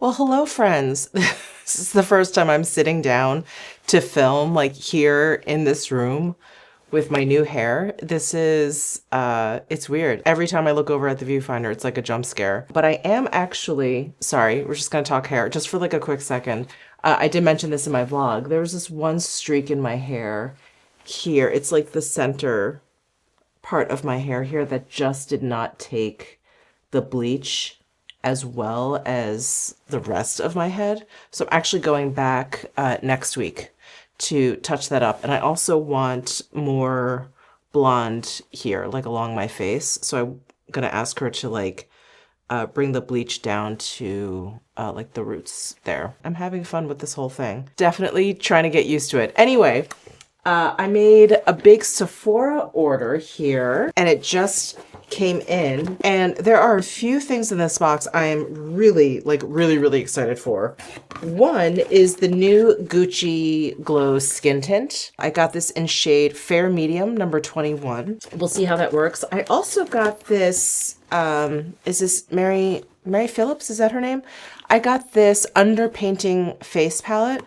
Well, hello friends. This is the first time I'm sitting down to film like here in this room with my new hair. This is, it's weird. Every time I look over at the viewfinder, it's like a jump scare. But I am actually, sorry, we're just gonna talk hair just for like a quick second. I did mention this in my vlog. There was this one streak in my hair here. It's like the center part of my hair here that just did not take the bleach as well as the rest of my head. So I'm actually going back next week to touch that up. And I also want more blonde here, like along my face. So I'm gonna ask her to like bring the bleach down to like the roots there. I'm having fun with this whole thing. Definitely trying to get used to it. Anyway, I made a big Sephora order here and it just came in, and there are a few things in this box I am really excited for. One is the new Gucci Glow Skin Tint. I got this in shade Fair Medium, number 21. We'll see how that works. I also got this, is this Mary Phillips? Is that her name? I got this underpainting face palette.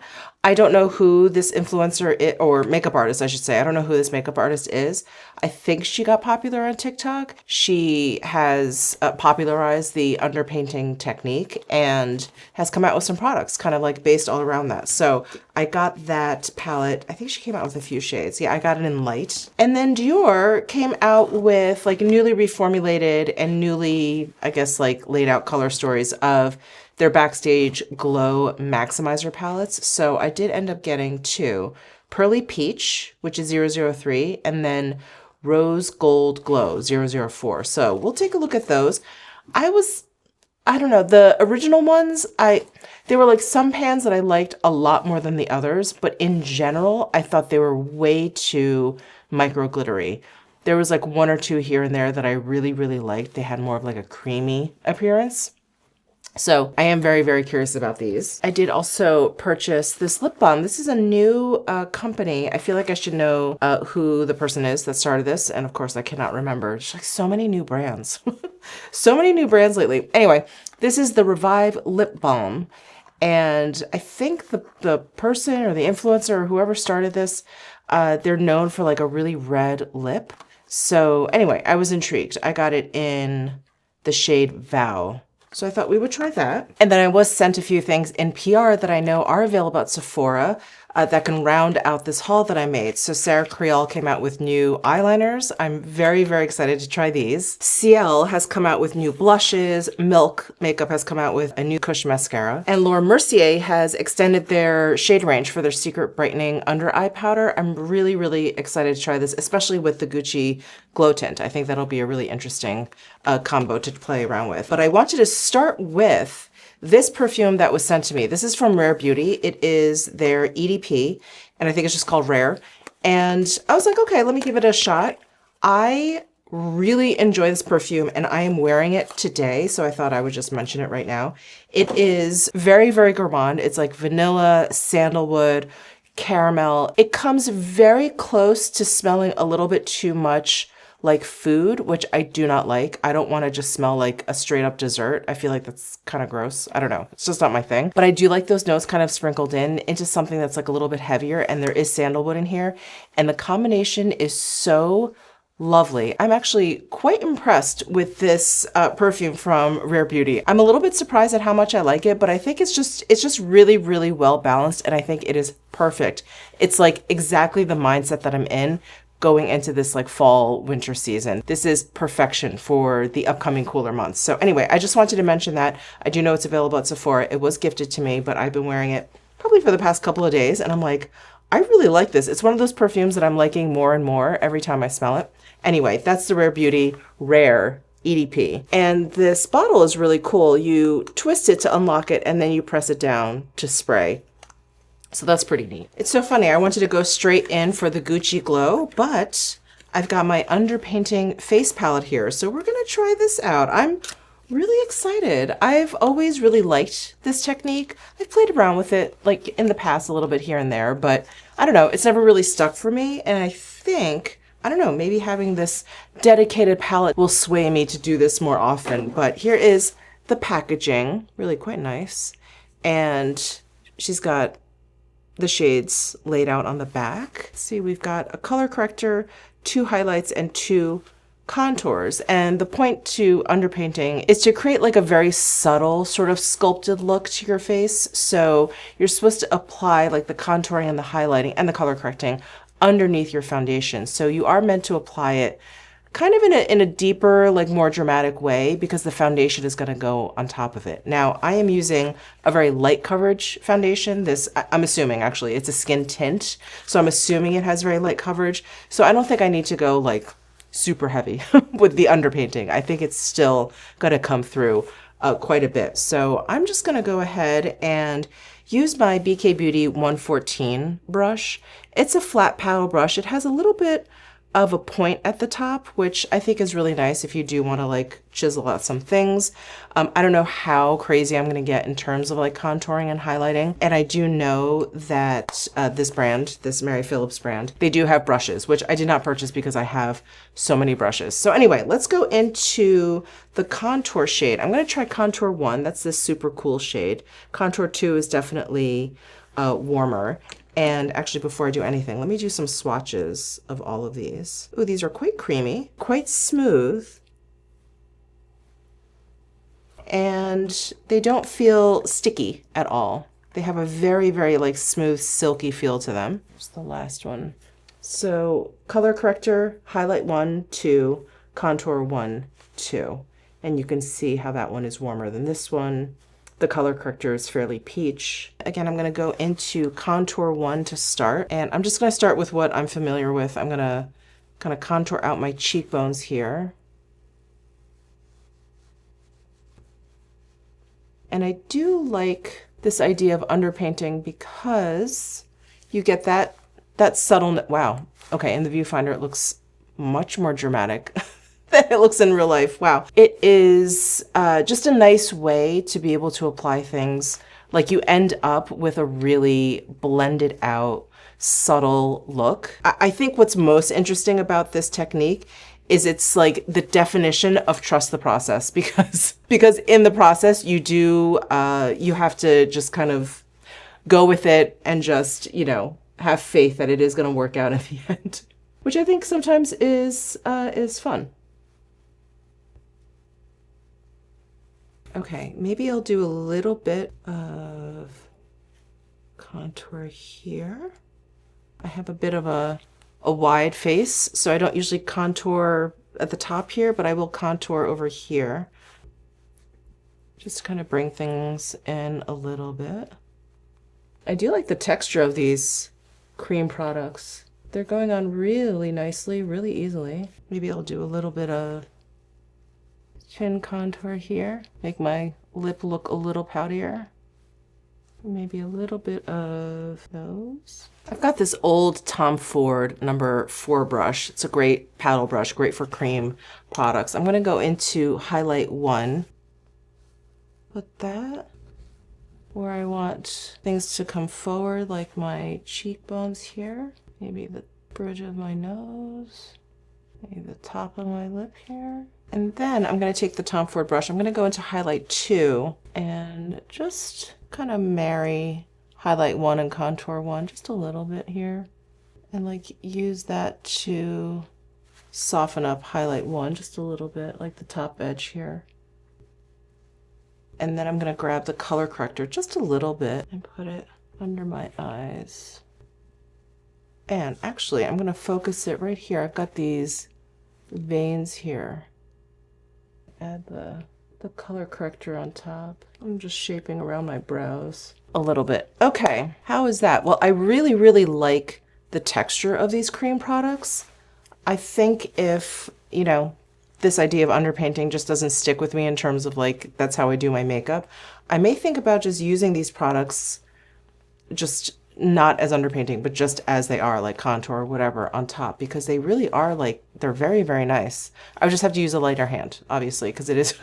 I don't know who this influencer is, or makeup artist, I should say. I don't know who this makeup artist is. I think she got popular on TikTok. She has popularized the underpainting technique and has come out with some products kind of like based all around that. So I got that palette. I think she came out with a few shades. Yeah, I got it in light. And then DIOR came out with like newly reformulated and newly, I guess, like laid out color stories of their Backstage Glow Maximizer palettes. So I did end up getting two. Pearly Peach, which is 003, and then Rose Gold Glow 004. So we'll take a look at those. I don't know, the original ones, they were like some pans that I liked a lot more than the others, but in general, I thought they were way too micro glittery. There was like one or two here and there that I really liked. They had more of like a creamy appearance. So I am very curious about these. I did also purchase this lip balm. This is a new company. I feel like I should know who the person is that started this. And of course I cannot remember. There's like so many new brands. So many new brands lately. Anyway, this is the Revive Lip Balm. And I think the person or the influencer or whoever started this, they're known for like a really red lip. So anyway, I was intrigued. I got it in the shade Vow. So I thought we would try that. And then I was sent a few things in PR that I know are available at Sephora that can round out this haul that I made. So CREAL came out with new eyeliners. I'm very excited to try these. CL has come out with new blushes. Milk Makeup has come out with a new Kush mascara. And Laura Mercier has extended their shade range for their Secret Brightening Under Eye Powder. I'm really excited to try this, especially with the Gucci Glow Tint. I think that'll be a really interesting combo to play around with. But I wanted to start with this perfume that was sent to me. This is from Rare Beauty. It is their EDP, and I think it's just called Rare. And I was like, okay, let me give it a shot. I really enjoy this perfume, and I am wearing it today, so I thought I would just mention it right now. It is very gourmand. It's like vanilla, sandalwood, caramel. It comes very close to smelling a little bit too much like food, which I do not like. I don't want to just smell like a straight up dessert. I feel like that's kind of gross. I don't know. It's just not my thing. But I do like those notes kind of sprinkled in into something that's like a little bit heavier, and there is sandalwood in here. And the combination is so lovely. I'm actually quite impressed with this perfume from Rare Beauty. I'm a little bit surprised at how much I like it, but I think it's just really well balanced, and I think it is perfect. It's like exactly the mindset that I'm in going into this like fall winter season. This is perfection for the upcoming cooler months. So anyway, I just wanted to mention that. I do know it's available at Sephora. It was gifted to me, but I've been wearing it probably for the past couple of days, and I'm like, I really like this. It's one of those perfumes that I'm liking more and more every time I smell it. Anyway, that's the Rare Beauty Rare EDP. And this bottle is really cool. You twist it to unlock it, and then you press it down to spray. So that's pretty neat. It's so funny. I wanted to go straight in for the Gucci Glow, but I've got my underpainting face palette here. So we're going to try this out. I'm really excited. I've always really liked this technique. I've played around with it like in the past a little bit here and there, but I don't know. It's never really stuck for me. And I think, I don't know, maybe having this dedicated palette will sway me to do this more often. But here is the packaging. Really quite nice. And she's got the shades laid out on the back. See, we've got a color corrector, 2 highlights, and 2 contours. And the point to underpainting is to create like a very subtle sort of sculpted look to your face. So you're supposed to apply like the contouring and the highlighting and the color correcting underneath your foundation. So you are meant to apply it kind of in a deeper, like more dramatic way, because the foundation is going to go on top of it. Now, I am using a very light coverage foundation. I'm assuming actually it's a skin tint. So I'm assuming it has very light coverage. So I don't think I need to go like super heavy with the underpainting. I think it's still going to come through quite a bit. So I'm just going to go ahead and use my BK Beauty 114 brush. It's a flat paddle brush. It has a little bit of a point at the top, which I think is really nice if you do want to like chisel out some things. I don't know how crazy I'm going to get in terms of like contouring and highlighting. And I do know that this brand, this Mary Phillips brand, they do have brushes, which I did not purchase because I have so many brushes. So anyway, let's go into the contour shade. I'm going to try contour 1. That's this super cool shade. Contour 2 is definitely warmer. And actually, before I do anything, let me do some swatches of all of these. Ooh, these are quite creamy, quite smooth. And they don't feel sticky at all. They have a very, very like smooth, silky feel to them. Here's the last one. So color corrector, highlight 1, 2, contour 1, 2. And you can see how that one is warmer than this one. The color corrector is fairly peach. Again, I'm going to go into contour 1 to start. And I'm just going to start with what I'm familiar with. I'm going to kind of contour out my cheekbones here. And I do like this idea of underpainting because you get that subtle, wow. Okay, in the viewfinder, it looks much more dramatic than it looks in real life. Wow. It is just a nice way to be able to apply things. Like you end up with a really blended out, subtle look. I think what's most interesting about this technique is it's like the definition of trust the process, because in the process you do, you have to just kind of go with it and just, you know, have faith that it is going to work out in the end, which I think sometimes is fun. Okay, maybe I'll do a little bit of contour here. I have a bit of a wide face, so I don't usually contour at the top here, but I will contour over here. Just kind of bring things in a little bit. I do like the texture of these cream products. They're going on really nicely, really easily. Maybe I'll do a little bit of chin contour here, make my lip look a little poutier. Maybe a little bit of nose. I've got this old Tom Ford number 4 brush. It's a great paddle brush, great for cream products. I'm going to go into highlight 1. Put that where I want things to come forward, like my cheekbones here. Maybe the bridge of my nose. Maybe the top of my lip here. And then I'm going to take the Tom Ford brush. I'm going to go into highlight 2 and just kind of marry highlight 1 and contour 1 just a little bit here. And like use that to soften up highlight 1 just a little bit, like the top edge here. And then I'm going to grab the color corrector just a little bit and put it under my eyes. And actually, I'm going to focus it right here. I've got these veins here. Add the color corrector on top. I'm just shaping around my brows a little bit. Okay, how is that? Well, I really, really like the texture of these cream products. I think if, you know, this idea of underpainting just doesn't stick with me in terms of like, that's how I do my makeup, I may think about just using these products just not as underpainting, but just as they are, like contour or whatever on top, because they really are like, they're very, very nice. I would just have to use a lighter hand, obviously, because it is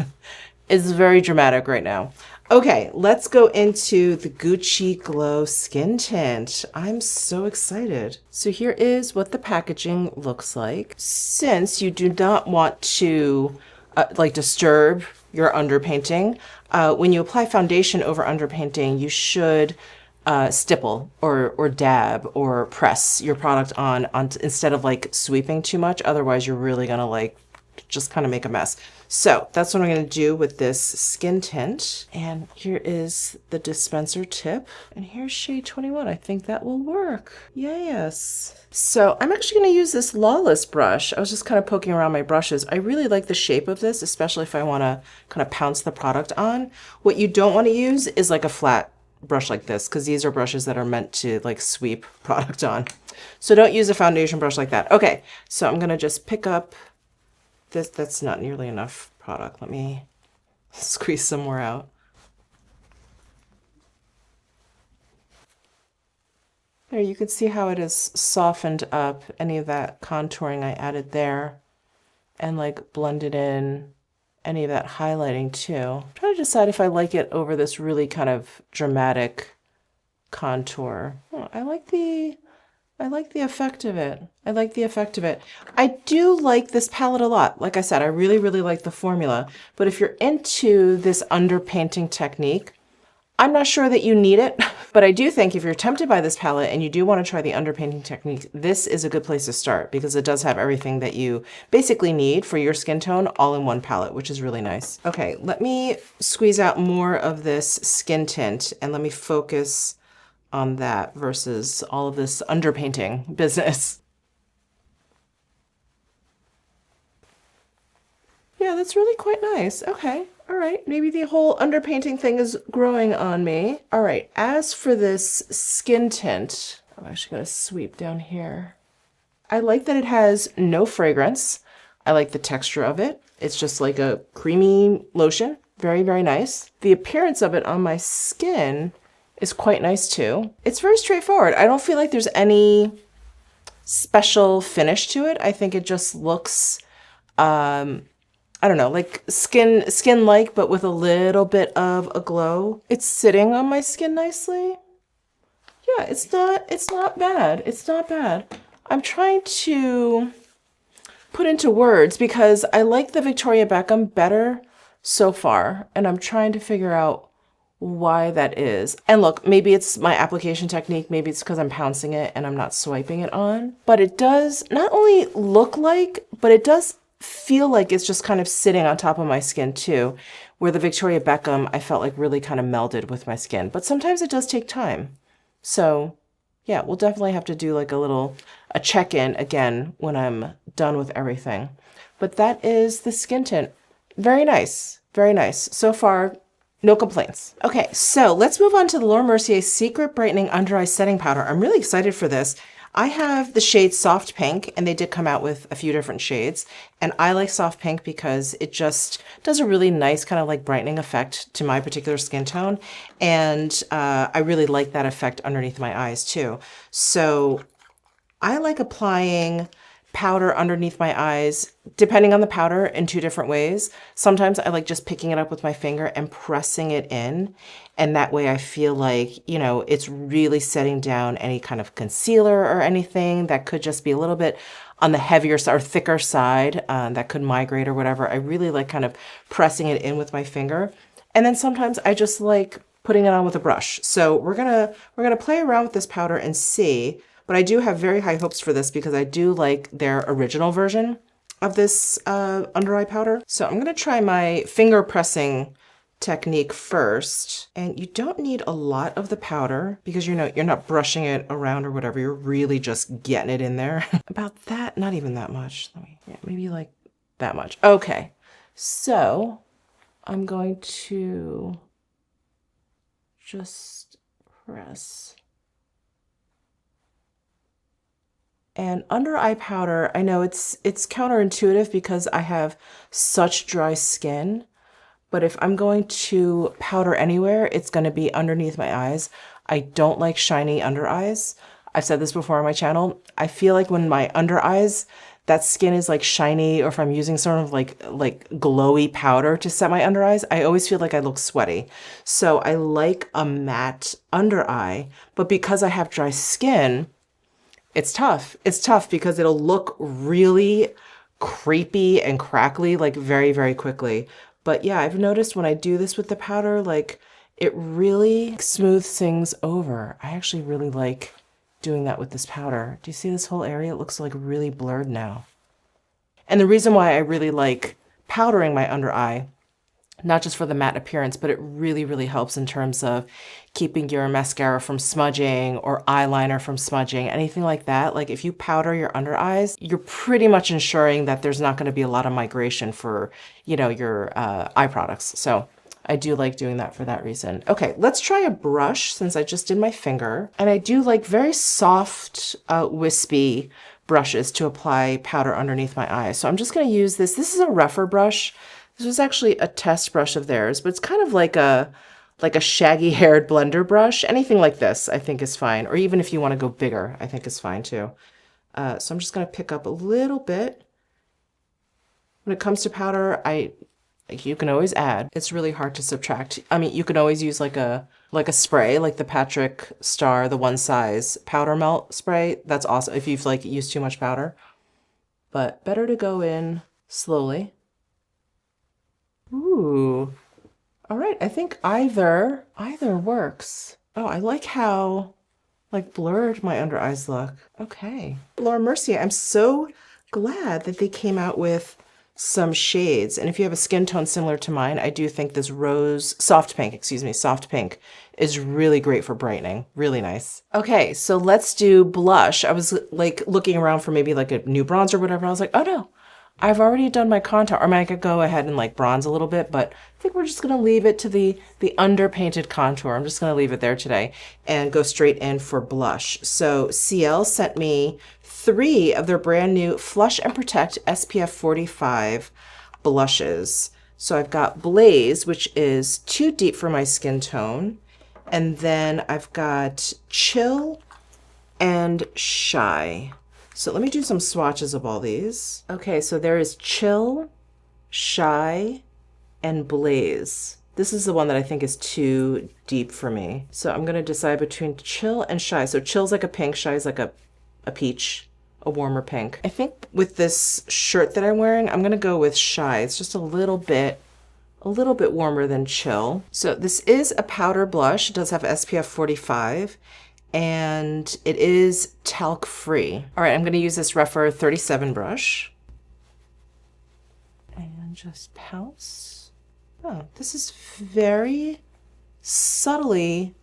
it's very dramatic right now. Okay, let's go into the Gucci Glow Skin Tint. I'm so excited. So here is what the packaging looks like. Since you do not want to like disturb your underpainting, when you apply foundation over underpainting, you should stipple or dab or press your product on instead of like sweeping too much. Otherwise, you're really gonna like just kind of make a mess. So that's what I'm going to do with this skin tint. And here is the dispenser tip. And here's shade 21. I think that will work. Yes. So I'm actually going to use this Lawless brush. I was just kind of poking around my brushes. I really like the shape of this, especially if I want to kind of pounce the product on. What you don't want to use is like a flat brush like this, because these are brushes that are meant to like sweep product on. So don't use a foundation brush like that. Okay, so I'm going to just pick up this. That's not nearly enough product. Let me squeeze some more out. There, you can see how it has softened up any of that contouring I added there and like blended in any of that highlighting too. I'm trying to decide if I like it over this really kind of dramatic contour. Oh, I like the effect of it. I like the effect of it. I do like this palette a lot. Like I said, I really, really like the formula. But if you're into this underpainting technique, I'm not sure that you need it. But I do think if you're tempted by this palette and you do want to try the underpainting technique, this is a good place to start because it does have everything that you basically need for your skin tone all in one palette, which is really nice. Okay, let me squeeze out more of this skin tint and let me focus on that versus all of this underpainting business. Yeah, that's really quite nice. Okay, all right. Maybe the whole underpainting thing is growing on me. All right, as for this skin tint, I'm actually gonna sweep down here. I like that it has no fragrance. I like the texture of it. It's just like a creamy lotion. Very, very nice. The appearance of it on my skin is quite nice too. It's very straightforward. I don't feel like there's any special finish to it. I think it just looks, I don't know, like skin-like, but with a little bit of a glow. It's sitting on my skin nicely. Yeah, it's not bad. It's not bad. I'm trying to put into words because I like the Victoria Beckham better so far, and I'm trying to figure out why that is. And look, maybe it's my application technique, maybe it's because I'm pouncing it and I'm not swiping it on, but it does not only look like, but it does feel like it's just kind of sitting on top of my skin too, where the Victoria Beckham I felt like really kind of melded with my skin, but sometimes it does take time. So yeah, we'll definitely have to do like a check-in again when I'm done with everything. But that is the skin tint. Very nice, very nice. So far, no complaints. Okay, so let's move on to the Laura Mercier Secret Brightening Under Eye Setting Powder. I'm really excited for this. I have the shade Soft Pink, and they did come out with a few different shades. And I like Soft Pink because it just does a really nice kind of like brightening effect to my particular skin tone. And I really like that effect underneath my eyes too. So I like applying powder underneath my eyes, depending on the powder, in two different ways. Sometimes I like just picking it up with my finger and pressing it in. And that way I feel like, you know, it's really setting down any kind of concealer or anything that could just be a little bit on the heavier side or thicker side that could migrate or whatever. I really like kind of pressing it in with my finger. And then sometimes I just like putting it on with a brush. So we're gonna play around with this powder and see. But I do have very high hopes for this because I do like their original version of this under eye powder. So I'm gonna try my finger pressing technique first. And you don't need a lot of the powder because you're not brushing it around or whatever. You're really just getting it in there. About that, not even that much. Yeah, maybe like that much. Okay, so I'm going to just press. And under eye powder, I know it's counterintuitive because I have such dry skin, but if I'm going to powder anywhere, it's going to be underneath my eyes. I don't like shiny under eyes. I've said this before on my channel. I feel like when my under eyes, that skin is like shiny, or if I'm using sort of like glowy powder to set my under eyes, I always feel like I look sweaty. So I like a matte under eye, but because I have dry skin, it's tough. It's tough because it'll look really creepy and crackly like very, very quickly. But yeah, I've noticed when I do this with the powder, like it really smooths things over. I actually really like doing that with this powder. Do you see this whole area? It looks like really blurred now. And the reason why I really like powdering my under eye, not just for the matte appearance, but it really, really helps in terms of keeping your mascara from smudging or eyeliner from smudging, anything like that. Like if you powder your under eyes, you're pretty much ensuring that there's not going to be a lot of migration for, you know, your eye products. So I do like doing that for that reason. Okay, let's try a brush since I just did my finger. And I do like very soft, wispy brushes to apply powder underneath my eyes. So I'm just going to use this. This is a rougher brush. This was actually a test brush of theirs, but it's kind of like a shaggy haired blender brush. Anything like this I think is fine. Or even if you want to go bigger, I think is fine too. So I'm just going to pick up a little bit. When it comes to powder, you can always add. It's really hard to subtract. I mean, you can always use like a spray, like the Patrick Star, the one size powder melt spray. That's awesome if you've like used too much powder. But better to go in slowly. Ooh. All right, I think either works. Oh, I like how like blurred my under eyes look. Okay. Laura Mercier, I'm so glad that they came out with some shades. And if you have a skin tone similar to mine, I do think this soft pink is really great for brightening. Really nice. Okay, so let's do blush. I was like looking around for maybe like a new bronzer or whatever. I was like, oh no, I've already done my contour. Or I mean, I could go ahead and like bronze a little bit, but I think we're just gonna leave it to the underpainted contour. I'm just gonna leave it there today and go straight in for blush. So CL sent me 3 of their brand new Flush and Protect SPF 45 blushes. So I've got Blaze, which is too deep for my skin tone. And then I've got Chill and Shy. So let me do some swatches of all these. Okay, so there is Chill, Shy, and Blaze. This is the one that I think is too deep for me. So I'm gonna decide between Chill and Shy. So Chill's like a pink, Shy is like a peach, a warmer pink. I think with this shirt that I'm wearing, I'm gonna go with Shy. It's just a little bit warmer than Chill. So this is a powder blush. It does have SPF 45 and it is talc free. All right, I'm gonna use this Rephr 37 brush and just pounce. Oh, this is very subtly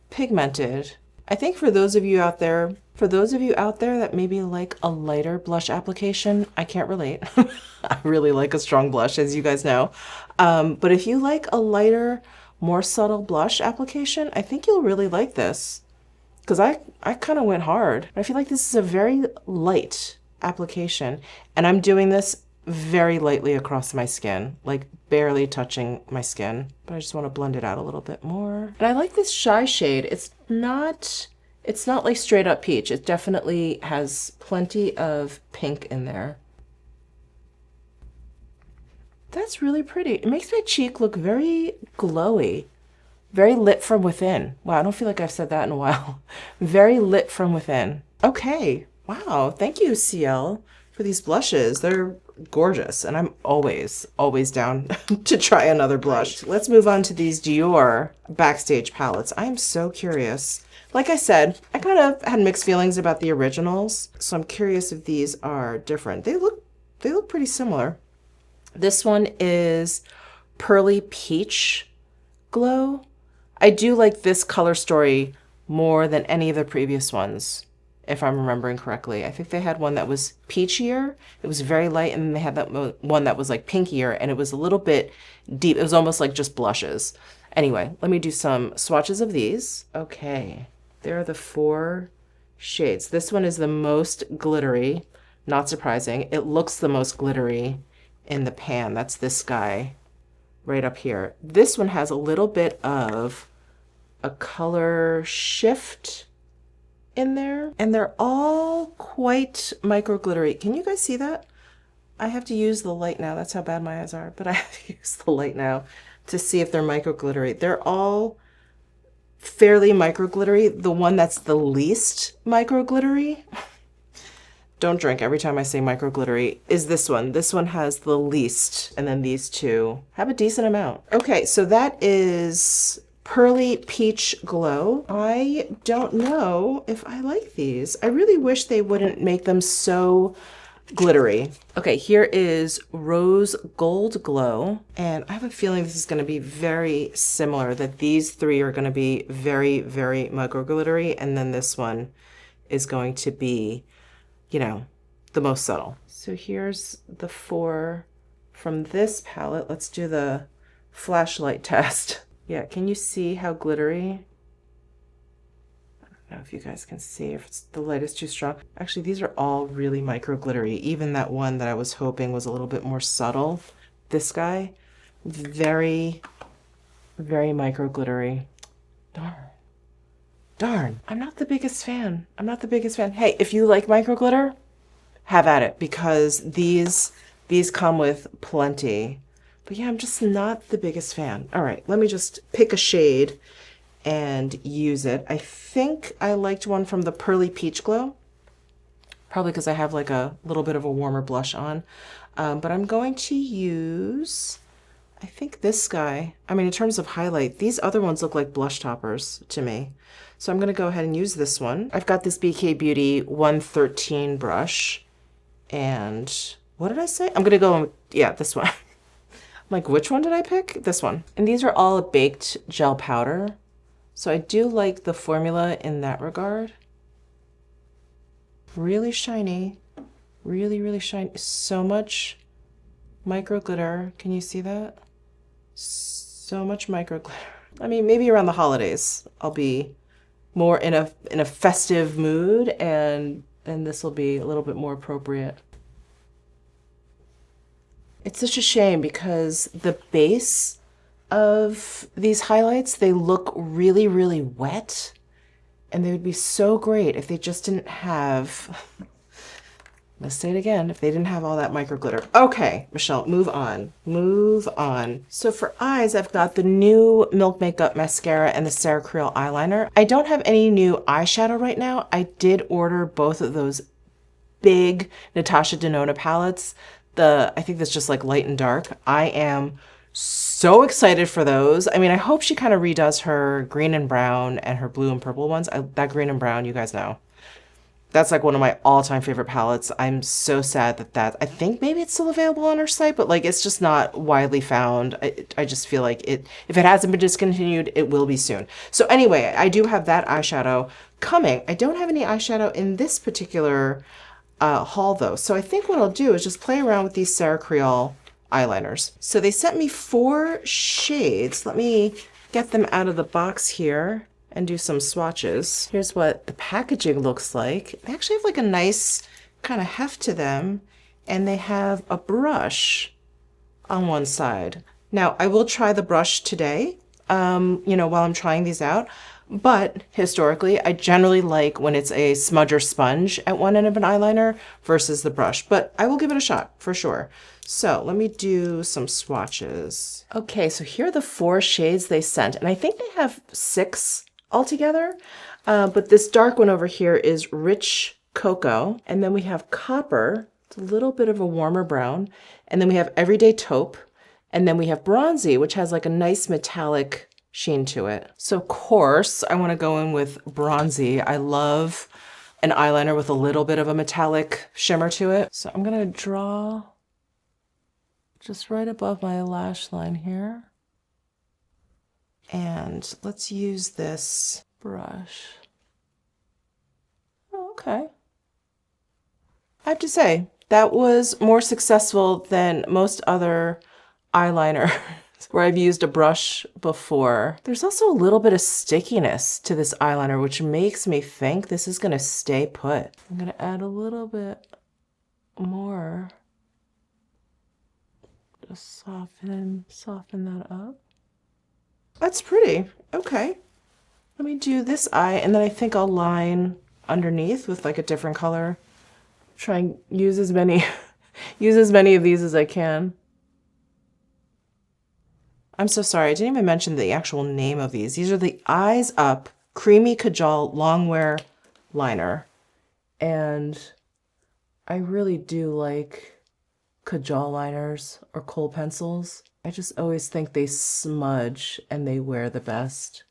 pigmented. I think for those of you out there that maybe like a lighter blush application, I can't relate. I really like a strong blush, as you guys know. But if you like a lighter, more subtle blush application, I think you'll really like this. Because I kind of went hard. I feel like this is a very light application. And I'm doing this very lightly across my skin, like barely touching my skin. But I just want to blend it out a little bit more. And I like this Shy shade. It's not like straight up peach. It definitely has plenty of pink in there. That's really pretty. It makes my cheek look very glowy, very lit from within. Wow, I don't feel like I've said that in a while. Very lit from within. Okay, wow, thank you, CL, for these blushes. They're gorgeous, and I'm always down to try another blush. Let's move on to these DIOR Backstage palettes. I am so curious. Like I said, I kind of had mixed feelings about the originals, so I'm curious if these are different. They look pretty similar. This one is Pearly Peach Glow. I do like this color story more than any of the previous ones, if I'm remembering correctly. I think they had one that was peachier. It was very light, and then they had that one that was like pinkier, and it was a little bit deep. It was almost like just blushes. Anyway, let me do some swatches of these. Okay, there are the 4 shades. This one is the most glittery, not surprising. It looks the most glittery in the pan. That's this guy right up here. This one has a little bit of a color shift in there, and they're all quite micro glittery. Can you guys see that? I have to use the light now. That's how bad my eyes are, but I have to use the light now to see if they're micro glittery. They're all fairly micro glittery. The one that's the least micro glittery, don't drink every time I say micro glittery, is this one. This one has the least, and then these two have a decent amount. Okay, so that is Pearly Peach Glow. I don't know if I like these. I really wish they wouldn't make them so glittery. Okay, here is Rose Gold Glow, and I have a feeling this is going to be very similar, that these three are going to be very, very micro glittery, and then this one is going to be, you know, the most subtle. So here's the 4 from this palette. Let's do the flashlight test. Yeah, can you see how glittery? I don't know if you guys can see, if the light is too strong. Actually, these are all really micro glittery. Even that one that I was hoping was a little bit more subtle, this guy, very, very micro glittery. Darn, I'm not the biggest fan. I'm not the biggest fan. Hey, if you like micro glitter, have at it, because these come with plenty. But yeah, I'm just not the biggest fan. All right, let me just pick a shade and use it. I think I liked one from the Pearly Peach Glow, probably because I have like a little bit of a warmer blush on. But I'm going to use, I think this guy. I mean, in terms of highlight, these other ones look like blush toppers to me. So I'm gonna go ahead and use this one. I've got this BK Beauty 113 brush. And what did I say? I'm gonna go, yeah, this one. I'm like, which one did I pick? This one. And these are all a baked gel powder. So I do like the formula in that regard. Really shiny, really, really shiny. So much micro glitter. Can you see that? So much micro glitter. I mean, maybe around the holidays, I'll be more in a festive mood, and this will be a little bit more appropriate. It's such a shame because the base of these highlights, they look really, really wet, and they would be so great if they just didn't have, let's say it again, if they didn't have all that micro glitter. Okay, Michelle, move on. Move on. So for eyes, I've got the new Milk Makeup mascara and the CREAL eyeliner. I don't have any new eyeshadow right now. I did order both of those big Natasha Denona palettes. I think that's just like light and dark. I am so excited for those. I mean, I hope she kind of redoes her green and brown and her blue and purple ones. That green and brown, you guys know. That's like one of my all-time favorite palettes. I'm so sad that I think maybe it's still available on her site, but like it's just not widely found. I just feel like if it hasn't been discontinued, it will be soon. So anyway, I do have that eyeshadow coming. I don't have any eyeshadow in this particular haul though. So I think what I'll do is just play around with these CREAL eyeliners. So they sent me 4 shades. Let me get them out of the box here and do some swatches. Here's what the packaging looks like. They actually have like a nice kind of heft to them, and they have a brush on one side. Now I will try the brush today, you know, while I'm trying these out. But historically, I generally like when it's a smudge or sponge at one end of an eyeliner versus the brush, but I will give it a shot for sure. So let me do some swatches. Okay, so here are the 4 shades they sent, and I think they have 6 altogether. But this dark one over here is Rich Cocoa, and then we have Copper. It's a little bit of a warmer brown, and then we have Everyday Taupe, and then we have Bronzy, which has like a nice metallic sheen to it. So of course I want to go in with Bronzy. I love an eyeliner with a little bit of a metallic shimmer to it. So I'm gonna draw just right above my lash line here. And let's use this brush. Oh, okay. I have to say, that was more successful than most other eyeliner where I've used a brush before. There's also a little bit of stickiness to this eyeliner, which makes me think this is gonna stay put. I'm gonna add a little bit more. Just soften that up. That's pretty. Okay. Let me do this eye, and then I think I'll line underneath with like a different color. Try and use as many use as many of these as I can. I'm so sorry, I didn't even mention the actual name of these. These are the Eyes Up Creamy Kajal Longwear Liner. And I really do like Kajal liners or kohl pencils. I just always think they smudge and they wear the best.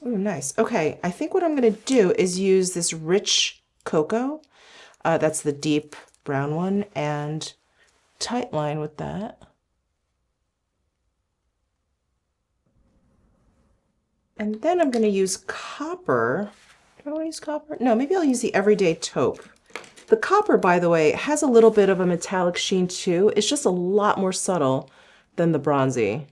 Ooh, nice. Okay, I think what I'm going to do is use this rich cocoa. That's the deep brown one, and tight line with that. And then I'm going to use copper. Do I want to use copper? No, maybe I'll use the Everyday Taupe. The copper, by the way, has a little bit of a metallic sheen too. It's just a lot more subtle than the bronzy.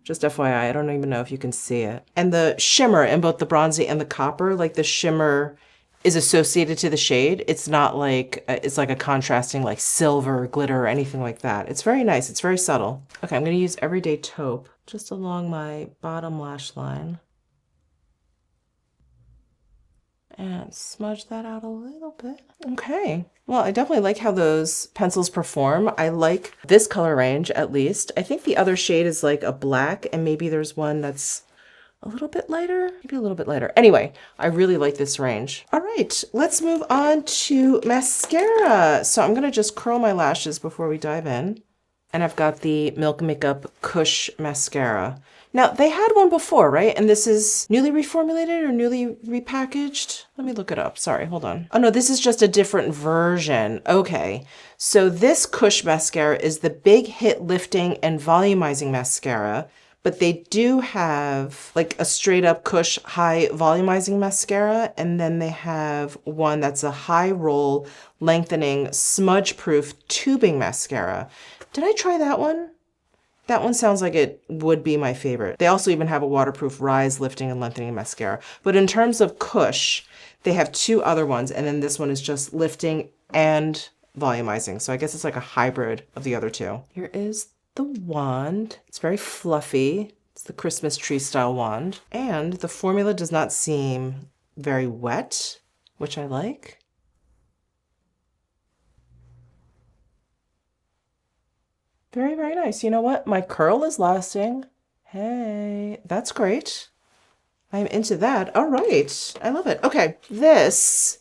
Just FYI, I don't even know if you can see it. And the shimmer in both the bronzy and the copper, like the shimmer is associated to the shade. It's not like, it's like a contrasting like silver, glitter, or anything like that. It's very nice. It's very subtle. Okay, I'm going to use Everyday Taupe just along my bottom lash line. And smudge that out a little bit. Okay, well, I definitely like how those pencils perform. I like this color range at least. I think the other shade is like a black, and maybe there's one that's a little bit lighter, maybe a little bit lighter. Anyway, I really like this range. All right, let's move on to mascara. So I'm gonna just curl my lashes before we dive in. And I've got the Milk Makeup Kush Mascara. Now, they had one before, right? And this is newly reformulated or newly repackaged? Let me look it up. Sorry, hold on. Oh, no, this is just a different version. Okay. So this Kush Mascara is the big hit lifting and volumizing mascara, but they do have like a straight up Kush high volumizing mascara. And then they have one that's a high roll lengthening smudge proof tubing mascara. Did I try that one? That one sounds like it would be my favorite. They also even have a waterproof rise, lifting, and lengthening mascara. But in terms of Kush, they have two other ones, and then this one is just lifting and volumizing. So I guess it's like a hybrid of the other two. Here is the wand. It's very fluffy. It's the Christmas tree style wand. And the formula does not seem very wet, which I like. Very, very nice. You know what? My curl is lasting. Hey, that's great. I'm into that. All right. I love it. Okay. This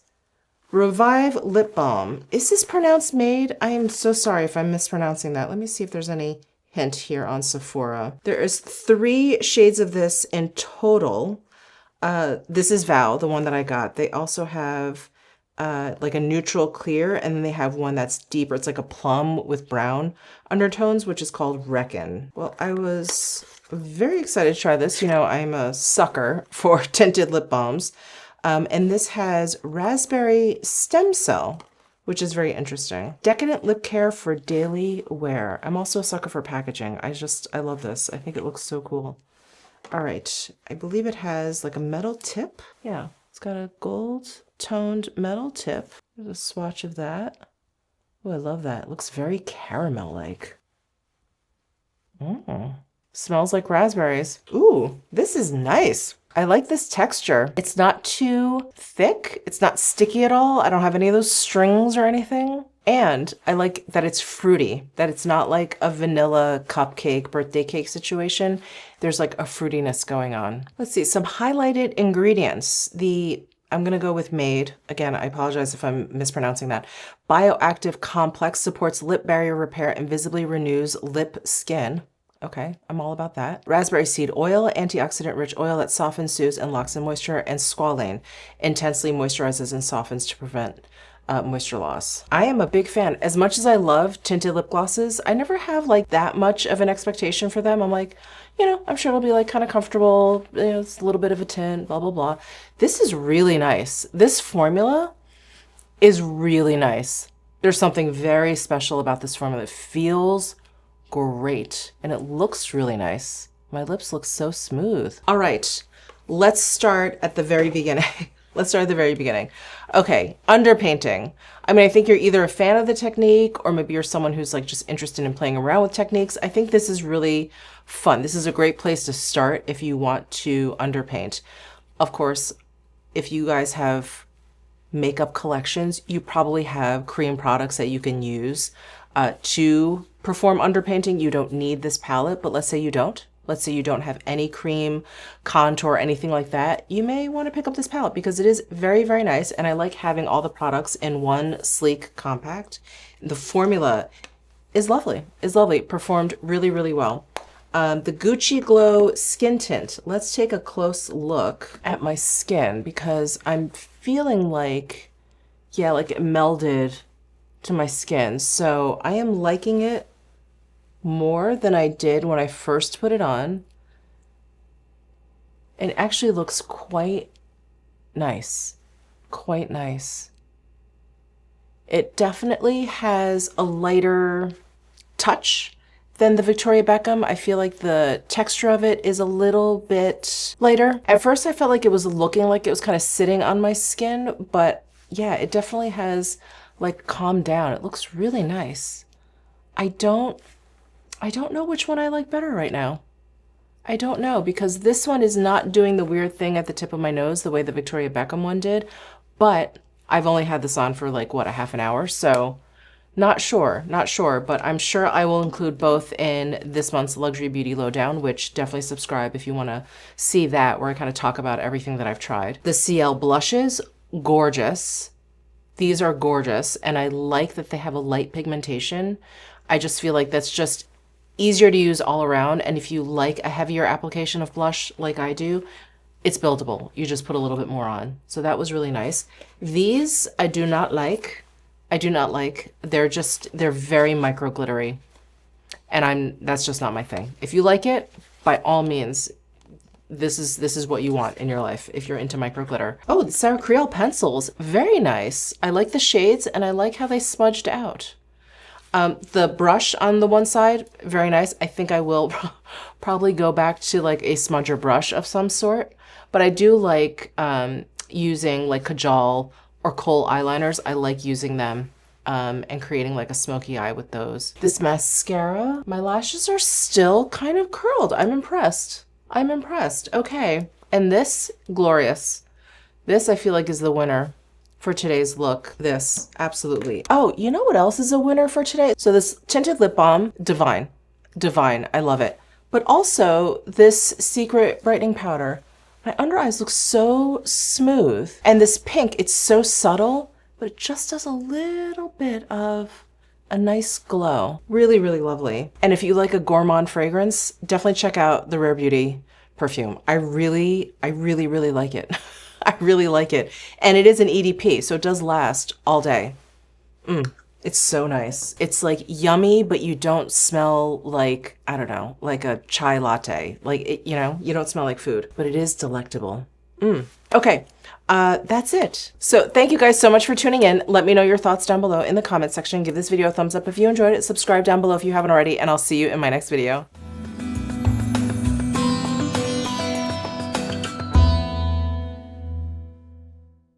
Revive Lip Balm. Is this pronounced made? I am so sorry if I'm mispronouncing that. Let me see if there's any hint here on Sephora. There is 3 shades of this in total. This is Vow, the one that I got. They also have like a neutral clear, and then they have one that's deeper. It's like a plum with brown undertones, which is called Reckon. Well, I was very excited to try this. You know, I'm a sucker for tinted lip balms. And this has raspberry stem cell, which is very interesting. Decadent lip care for daily wear. I'm also a sucker for packaging. I love this. I think it looks so cool. All right, I believe it has like a metal tip. Yeah, it's got a gold toned metal tip. There's a swatch of that. Oh, I love that. It looks very caramel-like. Smells like raspberries. Ooh, this is nice. I like this texture. It's not too thick. It's not sticky at all. I don't have any of those strings or anything. And I like that it's fruity, that it's not like a vanilla cupcake, birthday cake situation. There's like a fruitiness going on. Let's see, some highlighted ingredients. I'm gonna go with Made. Again, I apologize if I'm mispronouncing that. Bioactive Complex supports lip barrier repair and visibly renews lip skin. Okay, I'm all about that. Raspberry seed oil, antioxidant-rich oil that softens, soothes, and locks in moisture. And squalane, intensely moisturizes and softens to prevent moisture loss. I am a big fan. As much as I love tinted lip glosses, I never have like that much of an expectation for them. I'm like, you know, I'm sure it'll be like kind of comfortable. You know, it's a little bit of a tint, blah, blah, blah. This is really nice. This formula is really nice. There's something very special about this formula. It feels great and it looks really nice. My lips look so smooth. All right, let's start at the very beginning. Let's start at the very beginning. Okay, underpainting. I mean, I think you're either a fan of the technique or maybe you're someone who's like just interested in playing around with techniques. I think this is really fun. This is a great place to start if you want to underpaint. Of course, if you guys have makeup collections, you probably have cream products that you can use to perform underpainting. You don't need this palette, but let's say you don't. let's say you don't have any cream, contour, anything like that, you may want to pick up this palette because it is very, very nice. And I like having all the products in one sleek compact. The formula is lovely, performed really, really well. The Gucci Glow Skin Tint. Let's take a close look at my skin because I'm feeling like, yeah, like it melded to my skin. So I am liking it more than I did when I first put it on. It actually looks quite nice, quite nice. It definitely has a lighter touch than the Victoria Beckham. I feel like the texture of it is a little bit lighter. At first I felt like it was looking like it was kind of sitting on my skin, but yeah, it definitely has like calmed down. It looks really nice. I don't know which one I like better right now. I don't know, because this one is not doing the weird thing at the tip of my nose the way the Victoria Beckham one did, but I've only had this on for like, what, a half an hour? So not sure, but I'm sure I will include both in this month's Luxury Beauty Lowdown, which definitely subscribe if you want to see that, where I kind of talk about everything that I've tried. The CL blushes, gorgeous. These are gorgeous, and I like that they have a light pigmentation. I just feel like that's just easier to use all around, and if you like a heavier application of blush like I do, it's buildable. You just put a little bit more on. So that was really nice. These I do not like. They're very micro glittery. And that's just not my thing. If you like it, by all means, this is what you want in your life if you're into micro glitter. Oh, the CREAL pencils, very nice. I like the shades and I like how they smudged out. The brush on the one side, very nice. I think I will probably go back to like a smudger brush of some sort, but I do like using like Kajal or kohl eyeliners. I like using them and creating like a smoky eye with those. This mascara, my lashes are still kind of curled. I'm impressed. Okay. And this, glorious. This I feel like is the winner for today's look. This, absolutely. Oh, you know what else is a winner for today? So this tinted lip balm, divine. I love it. But also this secret brightening powder. My under eyes look so smooth. And this pink, it's so subtle, but it just does a little bit of a nice glow. Really, really lovely. And if you like a gourmand fragrance, definitely check out the Rare Beauty perfume. I really like it. I really like it. And it is an EDP, so it does last all day. It's so nice. It's like yummy, but you don't smell like, I don't know, like a chai latte. Like, it, you know, you don't smell like food, but it is delectable. Okay, that's it. So thank you guys so much for tuning in. Let me know your thoughts down below in the comment section. Give this video a thumbs up if you enjoyed it. Subscribe down below if you haven't already, and I'll see you in my next video.